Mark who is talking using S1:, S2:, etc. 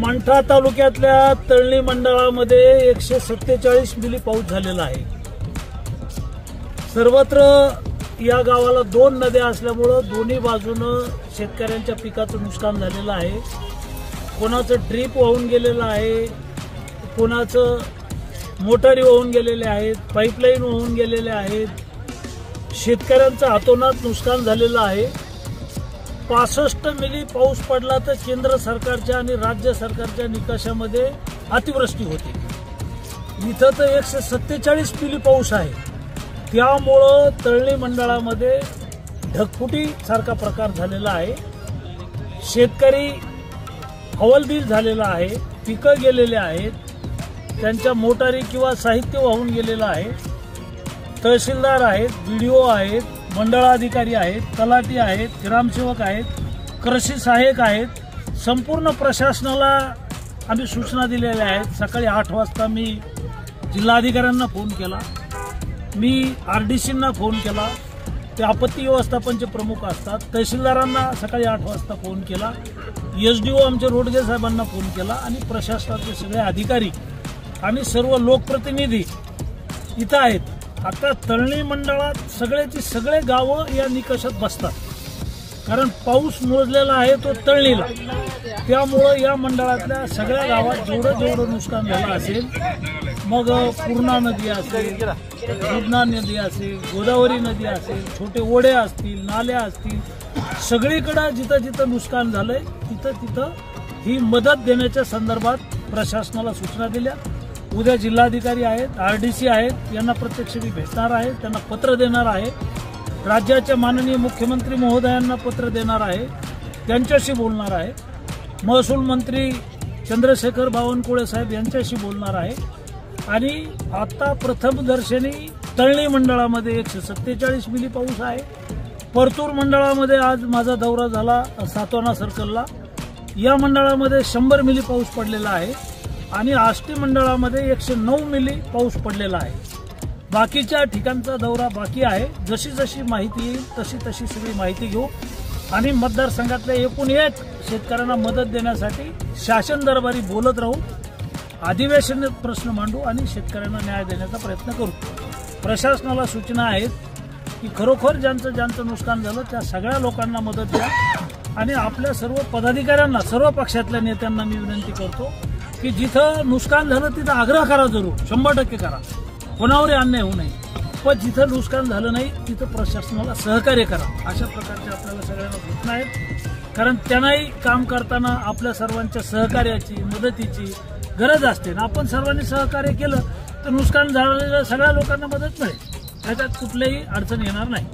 S1: मंठा तालुक्यातल्या तळणी मंडळामध्ये 147 मिली पाऊस झालेला आहे। सर्वत्र या गावाला 2 नद्या असल्यामुळे दोन्ही बाजूने शेतकऱ्यांच्या पिकाचं नुकसान झालेलं आहे। कोणाचं ड्रीप वाहून गेलेलं आहे, कोणाचं मोटारी वाहून गेलेले आहेत, पाईपलाईन वाहून गेलेले आहेत। शेतकऱ्यांचं हातोनात नुकसान झालेलं आहे। 65 मिली पाऊस पडला तर केंद्र सरकारच्या आणि राज्य सरकारच्या निकषामध्ये अतिवृष्टी होते। इथं तर 147 मिली पाऊस आहे। त्यामुळे तळणी मंडळामध्ये ढगफुटी सारखा प्रकार झालेला आहे। शेतकरी हवालदिल झालेला आहे, पिकं गेलेले आहेत, त्यांच्या मोटारी किंवा साहित्य वाहून गेलेलं आहे। तहसीलदार आहेत, बीडीओ आहेत, मंडळाधिकारी आहेत, तलाठी आहेत, ग्रामसेवक आहेत, कृषी सहाय्यक आहेत। संपूर्ण प्रशासनाला आम्ही सूचना दिलेल्या आहेत। सकाळी 8 वाजता मी जिल्हाधिकाऱ्यांना फोन केला, मी आरडीसींना फोन केला, ते आपत्ती व्यवस्थापनचे प्रमुख असतात। तहसीलदारांना सकाळी 8 वाजता फोन केला, एसडीओ आमचे रोडगे साहेबांना फोन केला आणि प्रशासनाचे सगळे अधिकारी आणि सर्व लोकप्रतिनिधी इथं आहेत। आता तळणी मंडळात सगळे गावं या निकषात बसतात, कारण पाऊस मोजलेला आहे तो तळणीला। त्यामुळे या मंडळातल्या सगळ्या गावात जेवढं नुकसान झालं असेल, मग पूर्णा नदी असेल, दुधना नदी असेल, गोदावरी नदी असेल, छोटे ओढे असतील, नाल्या असतील, सगळीकडे जिथं नुकसान झालंय तिथं ही मदत देण्याच्या संदर्भात प्रशासनाला सूचना दिल्या। उद्या जिल्हाधिकारी आहेत, आरडीसी आहेत, यांना प्रत्यक्ष मी भेटणार आहे, त्यांना पत्र देणार आहे। राज्याच्या माननीय मुख्यमंत्री महोदयांना पत्र देणार आहे, त्यांच्याशी बोलणार आहे। महसूल मंत्री चंद्रशेखर बावनकुळे साहेब यांच्याशी बोलणार आहे। आणि आता प्रथमदर्शनी तळणी मंडळामध्ये 147 मिली पाऊस आहे। परतूर मंडळामध्ये आज माझा दौरा झाला, सातवाना सर्कलला, या मंडळामध्ये 100 मिली पाऊस पडलेला आहे आणि आष्टी मंडळामध्ये 109 मिली पाऊस पडलेला आहे। बाकीच्या ठिकाणचा दौरा बाकी आहे। जशी माहिती येईल तशी सगळी माहिती घेऊ आणि मतदारसंघातल्या एकूण एक शेतकऱ्यांना मदत देण्यासाठी शासन दरबारी बोलत राहू, अधिवेशनात प्रश्न मांडू आणि शेतकऱ्यांना न्याय देण्याचा प्रयत्न करू। प्रशासनाला सूचना आहेत की खरोखर ज्यांचं नुकसान झालं त्या सगळ्या लोकांना मदत द्या आणि आपल्या सर्व पदाधिकाऱ्यांना, सर्व पक्षातल्या नेत्यांना मी विनंती करतो की जिथं नुकसान झालं तिथं आग्रह करा, जरूर 100% करा, कोणावरही अन्याय होऊ नये। पण जिथं नुकसान झालं नाही तिथं प्रशासनाला सहकार्य करा, अशा प्रकारच्या आपल्याला सगळ्यांना सूचना आहेत। कारण त्यांनाही काम करताना आपल्या सर्वांच्या सहकार्याची, मदतीची गरज असते ना। आपण सर्वांनी सहकार्य केलं तर नुकसान झालेल्या सगळ्या लोकांना मदत मिळेल, त्याच्यात कुठलीही अडचण येणार नाही।